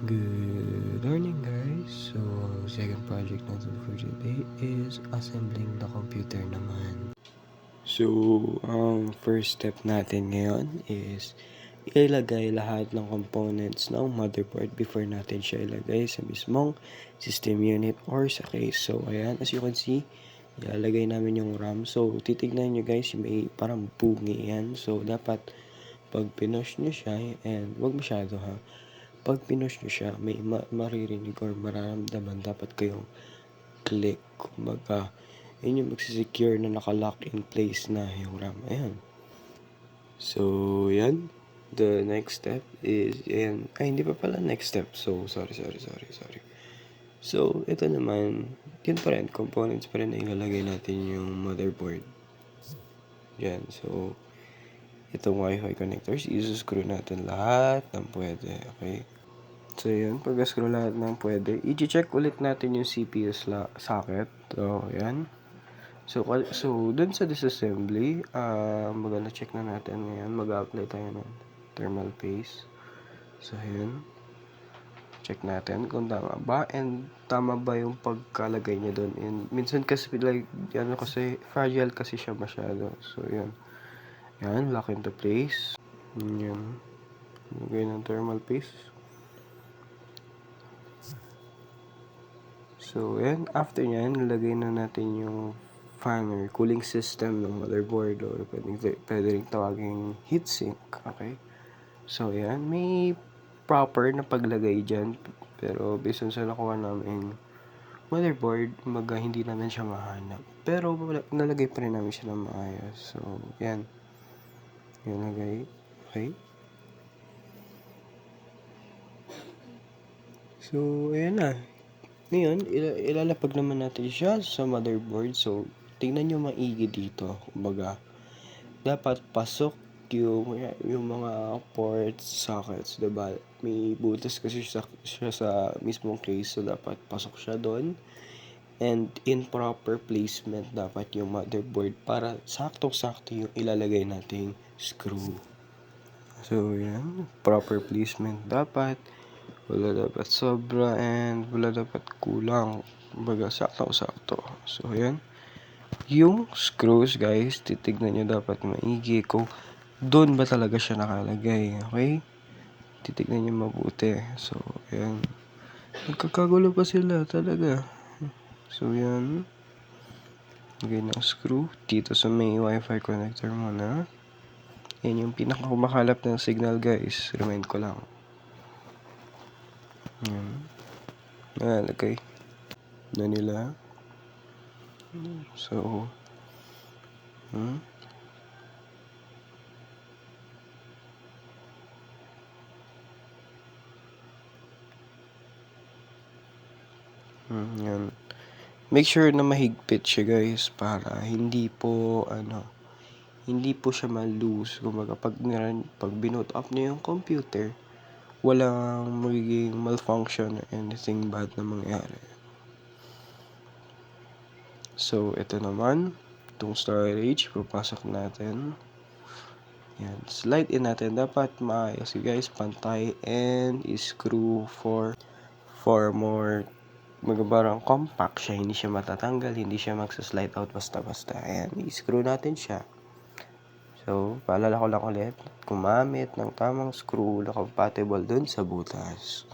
Good morning guys! So, ang second project natin for today is assembling the computer naman. So, ang first step natin ngayon is ilagay lahat ng components ng motherboard before natin siya ilagay sa mismong system unit or sa case. So, ayan, as you can see, ilalagay namin yung RAM. So, titignan nyo guys, may parang bungi yan. So, dapat pag pinush nyo siya, and wag masyado ha, pag pinush nyo siya, may maririnig or mararamdaman dapat kayong click. Kumbaga, yun yung magsisecure na nakalock in place na yung RAM. Ayan. So, yan. The next step is, ayan. Ay, hindi pa pala next step. So, sorry. So, ito naman, yun pa rin. Components pa rin na ilalagay natin yung motherboard. Yan. So, itong Wi-Fi connectors, i-screw natin lahat ng pwede. Okay. So, yun. Pag-screw lahat ng pwede. I-check ulit natin yung CPU socket. So, yan. So dun sa disassembly, check na natin ngayon. Mag-apply tayo ng thermal paste. So, yun. Check natin kung tama ba. And tama ba yung pagkalagay niya dun. And minsan kasi, kasi fragile kasi siya masyado. So, yun. Yan. Lock into place. Yun. Lagay ng thermal paste. So, yan. After nyan, nilagay na natin yung fan or cooling system ng motherboard or pwede rin tawaging heatsink. Okay? So, yan. May proper na paglagay dyan. Pero, based on sa nakuha namin motherboard, hindi namin siya mahanap. Pero, nalagay pa rin namin siya ng maayos. So, yan. Yan lagay. Okay? So, ayan na. Ngayon, ilalapag naman natin siya sa motherboard. So, tingnan nyo maigi dito. Kumbaga, dapat pasok yung mga ports, sockets, diba? May butas kasi siya sa mismong case. So, dapat pasok siya doon. And in proper placement dapat yung motherboard para sakto-sakto yung ilalagay nating screw. So, yan. Proper placement dapat. Wala dapat sobra and wala dapat kulang. Kumbaga, sakto-sakto. So, yan. Yung screws, guys, titignan nyo dapat maigi kung doon ba talaga siya nakalagay. Okay? Titignan nyo mabuti. So, yan. Nagkakagulo pa sila talaga. So, yan. Lagay ng screw. Dito sa may Wi-Fi connector muna. Yan yung pinakakumakalap ng signal, guys. Remind ko lang. Yan. Nalagay na nila. So, yan. Make sure na mahigpit siya, guys, para hindi po siya ma-loose. Kumbaga, pag binoot up niyo yung computer, walang magiging malfunction or anything bad na mangyari. So, ito naman, itong storage, papasok natin. Yan, slide in natin. Dapat maayos, guys, pantay, and screw for more magabarang compact siya, hindi siya matatanggal, hindi siya magsa-slide out basta-basta. Ayan, i-screw natin siya. So, paalala ko lang ulit, gumamit ng tamang screw na compatible dun sa butas.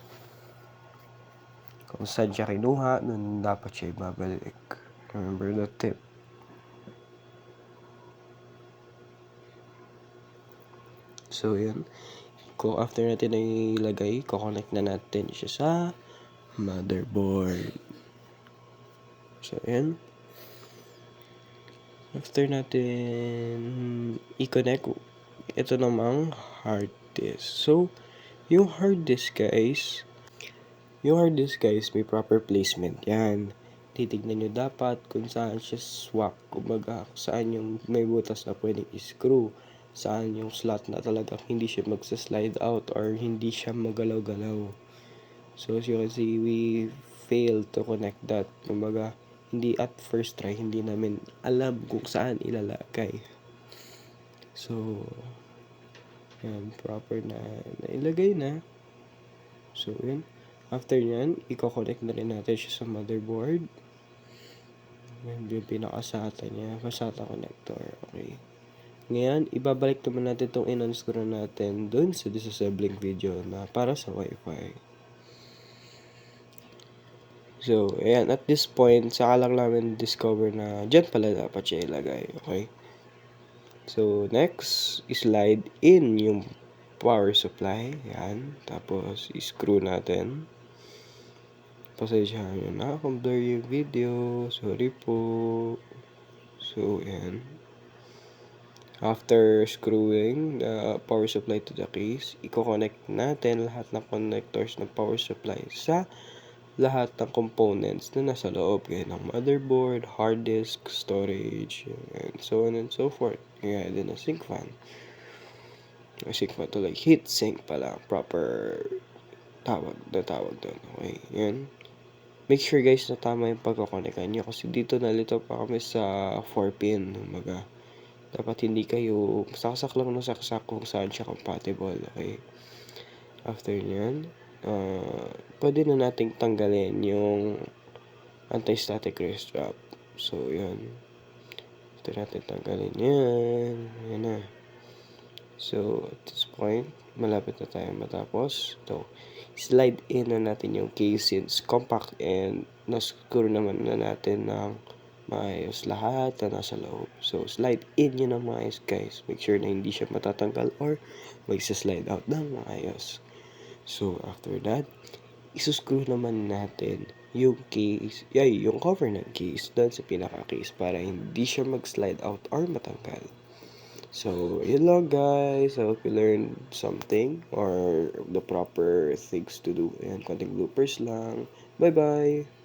Kung saan siya kinuha, dun dapat siya ibabalik. Remember the tip. So, yan. Kung after natin na ilagay, kukonect na natin siya sa motherboard. So, yan. After natin i-connect, ito namang hard disk. So, yung hard disk guys, may proper placement. Yan. Titignan nyo dapat kung saan siya swak. Kumbaga, saan yung may butas na pwedeng i-screw. Saan yung slot na talagang hindi siya magsa-slide out or hindi siya magalaw-galaw. So, as you can see, we failed to connect that. Kumbaga, hindi at first try, hindi namin alam kung saan ilalagay. So, yan, proper na ilagay na. So, yan. After nyan, i-connect na rin natin siya sa motherboard. Yan yung pinaka-SATA niya, SATA connector. Okay. Ngayon, ibabalik naman natin itong in-unscrew natin dun sa disassembling video na para sa Wi-Fi. So, ayan, at this point, saka lang namin discover na dyan pala dapat siya ilagay, okay? So, next, slide in yung power supply, yan. Tapos, screw natin. Pasensyahan nyo na kung blur yung video, sorry po. So, yan. After screwing the power supply to the case, i-connect natin lahat ng connectors ng power supply sa lahat ng components na nasa loob, gaya ng motherboard, hard disk, storage, and so on and so forth. Gaya din ng sink fan. Sink fan to like heat sink pala, proper tawag doon. Okay, yan. Make sure guys na tama yung pagkakonectan nyo kasi dito nalito pa kami sa 4 pin. Umaga, dapat hindi kayo saksak lang na saksak kung saan siya compatible. Okay. After nyan, pwede na nating tanggalin yung anti-static wrist strap. So, yan. After natin tanggalin yan. Yan na. So, at this point, malapit na tayo matapos. So, slide in na natin yung case since compact and na-screw naman na natin ng maayos lahat na nasa loob. So, slide in yun ng maayos guys. Make sure na hindi siya matatanggal or magsa-slide out ng maayos. So, after that, isuscrew naman natin yung case, yung cover ng case doon sa pinaka-case para hindi siya mag-slide out or matanggal. So, yun lang guys. I hope you learned something or the proper things to do. Ayan, konting bloopers lang. Bye-bye!